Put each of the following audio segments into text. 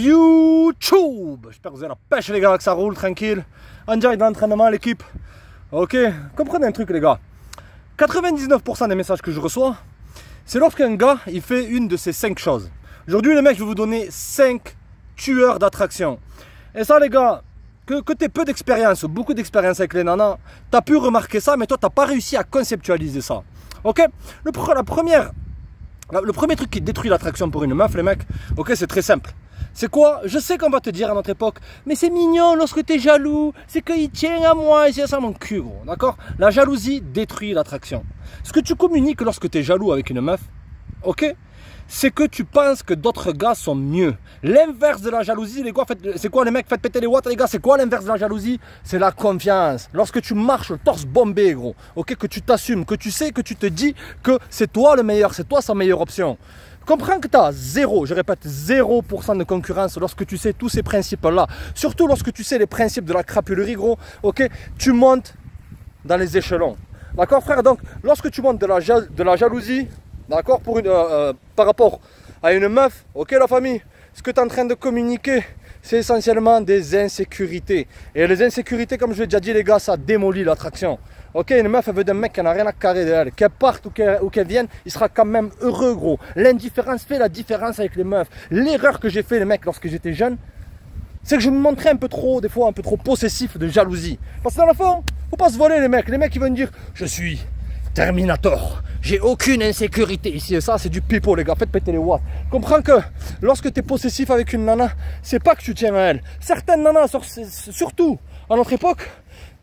YouTube. J'espère que vous avez la pêche les gars, que ça roule tranquille. En direct d'entraînement l'équipe. Ok, comprenez un truc les gars. 99% des messages que je reçois, c'est lorsqu'un gars il fait une de ces 5 choses. Aujourd'hui les mecs, je vais vous donner 5 tueurs d'attraction. Et ça les gars, que tu aies peu d'expérience, beaucoup d'expérience avec les nanas, tu as pu remarquer ça, mais toi tu n'as pas réussi à conceptualiser ça. Ok, le premier truc qui détruit l'attraction pour une meuf les mecs, ok, c'est très simple. C'est quoi? Je sais qu'on va te dire à notre époque, mais c'est mignon lorsque tu es jaloux, c'est qu'il tient à moi et c'est ça mon cul gros, d'accord? La jalousie détruit l'attraction. Ce que tu communiques lorsque tu es jaloux avec une meuf, ok? C'est que tu penses que d'autres gars sont mieux. L'inverse de la jalousie, les gars, c'est quoi les mecs? Faites péter les watts les gars, c'est quoi l'inverse de la jalousie? C'est la confiance. Lorsque tu marches le torse bombé gros, ok? Que tu t'assumes, que tu sais, que tu te dis que c'est toi le meilleur, c'est toi sa meilleure option. Comprends que tu as zéro, je répète, 0% de concurrence lorsque tu sais tous ces principes-là. Surtout lorsque tu sais les principes de la crapulerie, gros, ok, tu montes dans les échelons. D'accord, frère? Donc, lorsque tu montes de la jalousie, d'accord, par rapport à une meuf, ok, la famille, ce que tu es en train de communiquer, c'est essentiellement des insécurités. Et les insécurités, comme je l'ai déjà dit, les gars, ça démolit l'attraction. Ok, une meuf, elle veut d'un mec qui n'a rien à carrer d'elle. Qu'elle parte ou qu'elle vienne, il sera quand même heureux, gros. L'indifférence fait la différence avec les meufs. L'erreur que j'ai fait, les mecs, lorsque j'étais jeune, c'est que je me montrais un peu trop, des fois, un peu trop possessif de jalousie. Parce que dans le fond, faut pas se voler, les mecs. Les mecs, ils vont dire, je suis Terminator. J'ai aucune insécurité ici et ça, c'est du pipeau, les gars. Faites péter les watts. Comprends que lorsque tu es possessif avec une nana, c'est pas que tu tiens à elle. Certaines nanas, surtout à notre époque,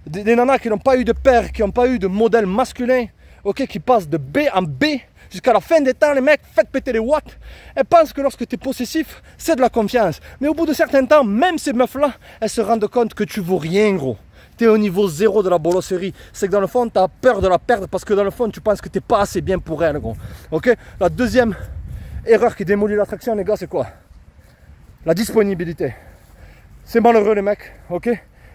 des nanas qui n'ont pas eu de père, qui n'ont pas eu de modèle masculin, ok, qui passent de B en B jusqu'à la fin des temps, les mecs, faites péter les watts. Elles pensent que lorsque tu es possessif, c'est de la confiance. Mais au bout de certains temps, même ces meufs-là, elles se rendent compte que tu vaux rien, gros. Tu es au niveau zéro de la bolosserie. C'est que dans le fond, tu as peur de la perdre parce que dans le fond, tu penses que tu n'es pas assez bien pour elle, gros. Ok? La deuxième erreur qui démolit l'attraction, les gars, c'est quoi? La disponibilité. C'est malheureux, les mecs, ok?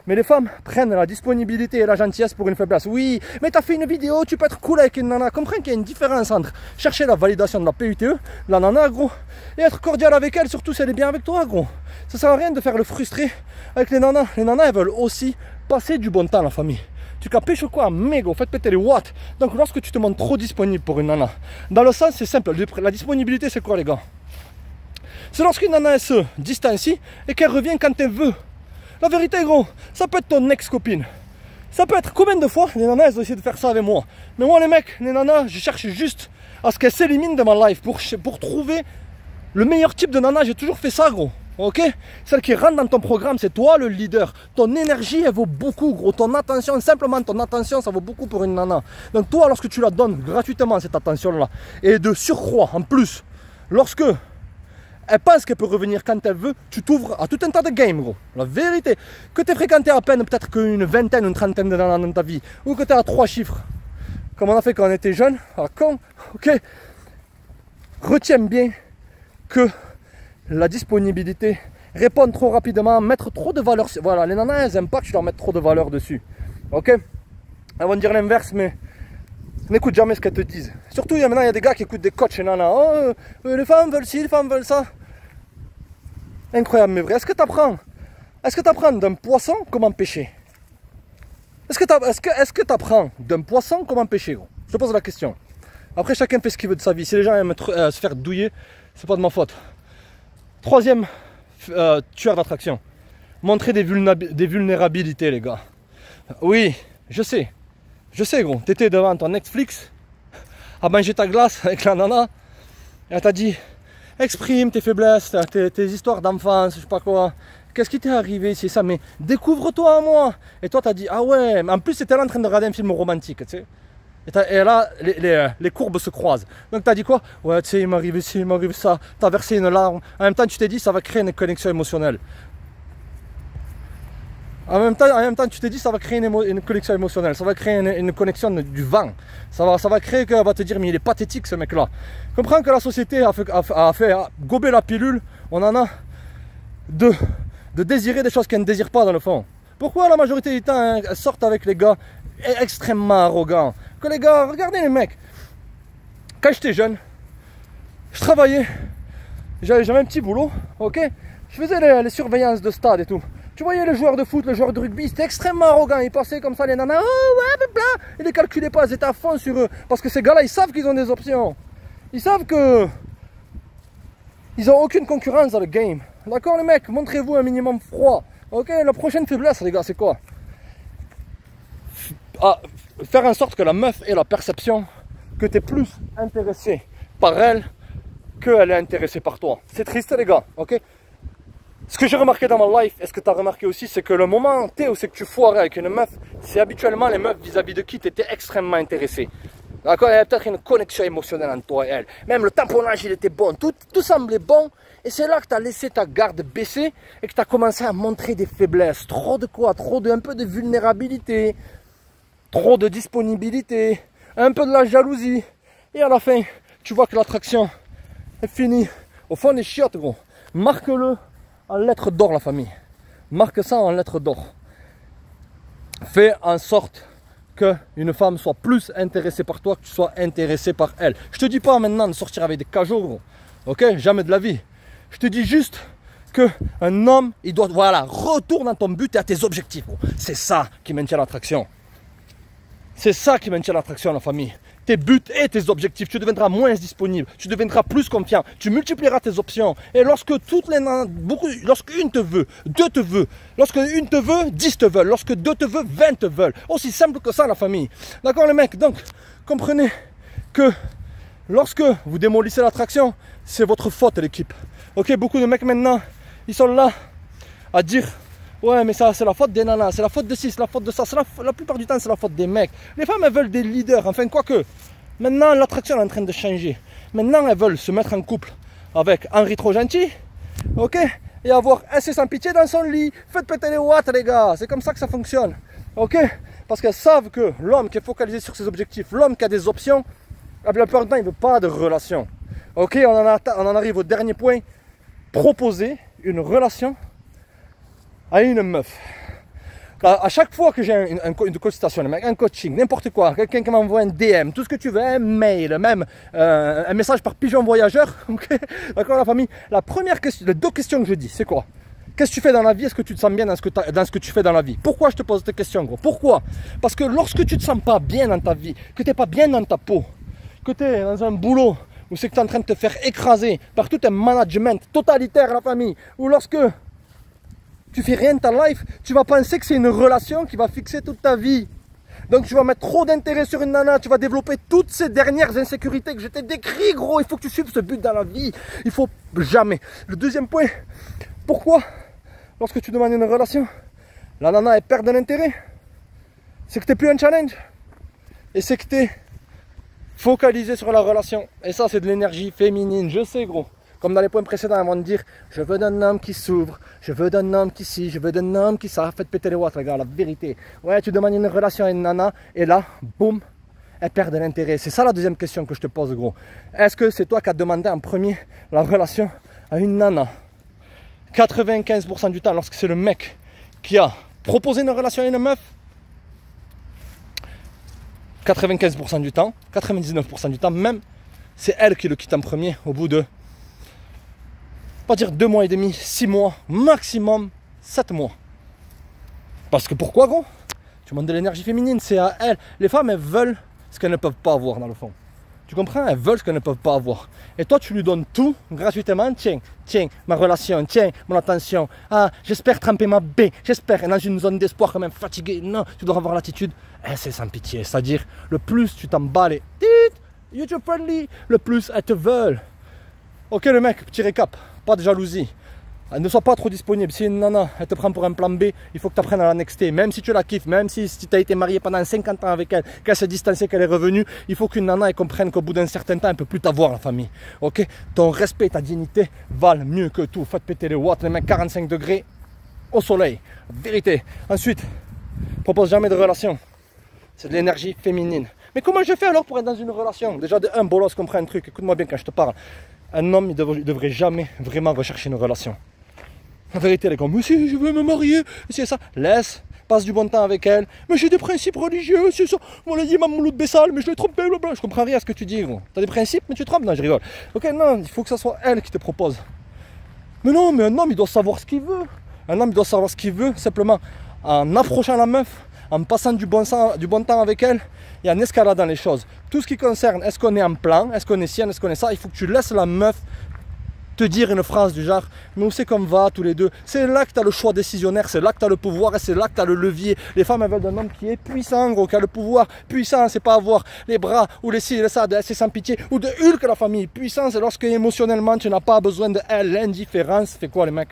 Mais les femmes prennent la disponibilité et la gentillesse pour une faiblesse. Oui, mais tu as fait une vidéo, tu peux être cool avec une nana. Comprends qu'il y a une différence entre chercher la validation de la PUTE, la nana, gros, et être cordial avec elle, surtout si elle est bien avec toi, gros. Ça sert à rien de faire le frustré avec les nanas. Les nanas, elles veulent aussi passer du bon temps, la famille. Tu capiches ou quoi? Mégo, faites péter les watts. Donc lorsque tu te montres trop disponible pour une nana, dans le sens, c'est simple. La disponibilité, c'est quoi, les gars? C'est lorsqu'une nana, elle se distancie et qu'elle revient quand elle veut. La vérité, gros, ça peut être ton ex-copine. Ça peut être combien de fois les nanas, elles ont essayé de faire ça avec moi. Mais moi, les mecs, les nanas, je cherche juste à ce qu'elles s'éliminent de ma life pour trouver le meilleur type de nana. J'ai toujours fait ça, gros. Ok? Celle qui rentre dans ton programme, c'est toi le leader. Ton énergie, elle vaut beaucoup, gros. Ton attention, simplement ton attention, ça vaut beaucoup pour une nana. Donc toi, lorsque tu la donnes gratuitement, cette attention-là, et de surcroît, en plus, lorsque elle pense qu'elle peut revenir quand elle veut, tu t'ouvres à tout un tas de games, gros. La vérité, que tu aies fréquenté à peine peut-être qu'une vingtaine, une trentaine de nanas dans ta vie, ou que tu es à 3 chiffres, comme on a fait quand on était jeune, à con, ok? Retiens bien que la disponibilité, répondre trop rapidement, mettre trop de valeur, voilà, les nanas, elles n'aiment pas que tu leur mettes trop de valeur dessus, ok? Elles vont dire l'inverse, mais n'écoute jamais ce qu'elles te disent. Surtout, maintenant, il y a des gars qui écoutent des coachs et nanas. Oh, les femmes veulent ci, les femmes veulent ça. Incroyable, mais vrai. Est-ce que tu apprends d'un poisson comment pêcher? Est-ce que tu apprends d'un poisson comment pêcher, gros? Je te pose la question. Après, chacun fait ce qu'il veut de sa vie. Si les gens aiment se faire douiller, c'est pas de ma faute. Troisième tueur d'attraction. Montrer des vulnérabilités, les gars. Oui, je sais, gros, t'étais devant ton Netflix à manger ta glace avec la nana et elle t'a dit exprime tes faiblesses, tes histoires d'enfance, je sais pas quoi, qu'est-ce qui t'est arrivé, c'est ça, mais découvre-toi à moi. Et toi t'as dit ah ouais, mais en plus c'était là en train de regarder un film romantique, tu sais. Et là les courbes se croisent. Donc t'as dit quoi? Ouais, tu sais, il m'arrive ci, il m'arrive ça, t'as versé une larme. En même temps tu t'es dit ça va créer une connexion émotionnelle. En même temps, tu t'es dit ça va créer une connexion émotionnelle, ça va créer une connexion du vent. Ça va créer qu'elle va te dire mais il est pathétique ce mec-là. Comprends que la société a gober la pilule, on en a de désirer des choses qu'elle ne désire pas dans le fond. Pourquoi la majorité du temps elles sortent avec les gars extrêmement arrogants? Que les gars, regardez les mecs. Quand j'étais jeune, je travaillais, j'avais un petit boulot, ok? Je faisais les surveillances de stade et tout. Tu voyais les joueurs de foot, les joueurs de rugby, c'était extrêmement arrogant. Ils passaient comme ça, les nanas, oh ouais, bla. Ils ne calculaient pas, ils étaient à fond sur eux. Parce que ces gars-là, ils savent qu'ils ont des options. Ils savent que ils n'ont aucune concurrence dans le game. D'accord les mecs, montrez-vous un minimum froid. Ok, la prochaine faiblesse les gars, c'est quoi? Faire en sorte que la meuf ait la perception que tu es plus intéressé par elle qu'elle est intéressée par toi. C'est triste les gars, ok? Ce que j'ai remarqué dans ma life, et ce que tu as remarqué aussi, c'est que le moment où c'est que tu foirais avec une meuf, c'est habituellement les meufs vis-à-vis de qui tu étais extrêmement intéressé. D'accord, il y avait peut-être une connexion émotionnelle entre toi et elle. Même le tamponnage, il était bon, tout semblait bon. Et c'est là que tu as laissé ta garde baisser et que tu as commencé à montrer des faiblesses. Trop de quoi? Un peu de vulnérabilité, trop de disponibilité, un peu de la jalousie. Et à la fin, tu vois que l'attraction est finie. Au fond des chiottes, gros. Marque-le en lettres d'or, la famille. Marque ça en lettres d'or. Fais en sorte qu'une femme soit plus intéressée par toi que tu sois intéressé par elle. Je te dis pas maintenant de sortir avec des cajots, gros. Ok? Jamais de la vie. Je te dis juste qu'un homme, il doit, voilà, retourne à ton but et à tes objectifs, gros. C'est ça qui maintient l'attraction. C'est ça qui maintient l'attraction, la famille. Tes buts et tes objectifs, tu deviendras moins disponible, tu deviendras plus confiant, tu multiplieras tes options. Et lorsque lorsqu'une te veut, deux te veut, lorsque une te veut, 10 te veulent, lorsque deux te veut, 20 te veulent. Aussi simple que ça, la famille. D'accord, les mecs? Donc, comprenez que lorsque vous démolissez l'attraction, c'est votre faute, l'équipe. Ok, beaucoup de mecs maintenant, ils sont là à dire ouais, mais ça, c'est la faute des nanas, c'est la faute de ci, c'est la faute de ça. La plupart du temps, c'est la faute des mecs. Les femmes, elles veulent des leaders. Enfin, quoique, maintenant, l'attraction est en train de changer. Maintenant, elles veulent se mettre en couple avec Henri trop gentil, ok, et avoir assez sans pitié dans son lit. Faites péter les watts, les gars. C'est comme ça que ça fonctionne, ok? Parce qu'elles savent que l'homme qui est focalisé sur ses objectifs, l'homme qui a des options, la plupart du temps, il ne veut pas de relation. Ok, on en arrive au dernier point. Proposer une relation à une meuf. À chaque fois que j'ai une consultation, un coaching, n'importe quoi, quelqu'un qui m'envoie un DM, tout ce que tu veux, un mail, même un message par pigeon voyageur, okay, d'accord la famille, la première question, les deux questions que je dis, c'est quoi? Qu'est-ce que tu fais dans la vie? Est-ce que tu te sens bien dans ce que tu fais dans la vie? Pourquoi je te pose cette question, gros? Pourquoi? Parce que lorsque tu te sens pas bien dans ta vie, que tu n'es pas bien dans ta peau, que tu es dans un boulot où c'est que tu es en train de te faire écraser par tout un management totalitaire, la famille, ou lorsque tu fais rien de ta life, tu vas penser que c'est une relation qui va fixer toute ta vie. Donc tu vas mettre trop d'intérêt sur une nana, tu vas développer toutes ces dernières insécurités que je t'ai décrit, gros. Il faut que tu suives ce but dans la vie. Il faut jamais. Le deuxième point, pourquoi, lorsque tu demandes une relation, la nana elle perd de l'intérêt? C'est que tu n'es plus un challenge. Et c'est que tu es focalisé sur la relation. Et ça, c'est de l'énergie féminine, je sais, gros. Comme dans les points précédents, avant de dire je veux d'un homme qui s'ouvre, je veux d'un homme qui si, je veux d'un homme qui ça, faites péter les watts, les gars, la vérité. Ouais, tu demandes une relation à une nana, et là, boum, elle perd de l'intérêt. C'est ça la deuxième question que je te pose, gros. Est-ce que c'est toi qui as demandé en premier la relation à une nana? 95% du temps, lorsque c'est le mec qui a proposé une relation à une meuf, 95% du temps, 99% du temps même, c'est elle qui le quitte en premier au bout de, pas dire 2 mois et demi, 6 mois, maximum 7 mois. Parce que pourquoi, gros? Tu demandes de l'énergie féminine, c'est à elle. Les femmes, elles veulent ce qu'elles ne peuvent pas avoir dans le fond. Tu comprends? Elles veulent ce qu'elles ne peuvent pas avoir. Et toi, tu lui donnes tout gratuitement. Tiens, tiens, ma relation, tiens, mon attention. Ah, j'espère tremper ma baie, j'espère. Et dans une zone d'espoir quand même fatiguée. Non, tu dois avoir l'attitude. Eh, c'est sans pitié. C'est-à-dire, le plus tu t'emballes et YouTube friendly, le plus elles te veulent. Ok, le mec, petit récap. Pas de jalousie. Ne sois pas trop disponible. Si une nana, elle te prend pour un plan B, il faut que tu apprennes à la nexter. Même si tu la kiffes, même si tu as été marié pendant 50 ans avec elle, qu'elle s'est distancée, qu'elle est revenue, il faut qu'une nana elle comprenne qu'au bout d'un certain temps, elle ne peut plus t'avoir, la famille. Ok? Ton respect et ta dignité valent mieux que tout. Faites péter les watts, les mecs, 45 degrés au soleil. Vérité. Ensuite, propose jamais de relation. C'est de l'énergie féminine. Mais comment je fais alors pour être dans une relation? Déjà, de un, bolos, comprends un truc. Écoute-moi bien quand je te parle. Un homme, il ne devrait jamais vraiment rechercher une relation. En vérité, les gars, mais si je veux me marier, c'est ça. Laisse, passe du bon temps avec elle. Mais j'ai des principes religieux, c'est ça. Voilà, il m'a Mouloud Bessal, mais je l'ai trompé, blablabla. Je comprends rien à ce que tu dis, gros. T'as des principes, mais tu te trompes. Non, je rigole. Ok, non, il faut que ce soit elle qui te propose. Mais non, mais un homme, il doit savoir ce qu'il veut. Un homme, il doit savoir ce qu'il veut, simplement en approchant la meuf, en passant du bon temps avec elle et en escaladant les choses. Tout ce qui concerne, est-ce qu'on est en plan, est-ce qu'on est ci, est-ce qu'on est ça, il faut que tu laisses la meuf te dire une phrase du genre, mais où c'est qu'on va tous les deux? C'est là que tu as le choix décisionnaire, c'est là que tu as le pouvoir et c'est là que tu as le levier. Les femmes, elles veulent un homme qui est puissant, gros, qui a le pouvoir. Puissant, c'est pas avoir les bras ou les ci, les ça, c'est sans pitié, ou de Hulk la famille. Puissant, c'est lorsque émotionnellement tu n'as pas besoin de elle. L'indifférence fait quoi, les mecs?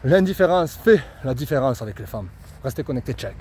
L'indifférence fait la différence avec les femmes. Restez connectés, check.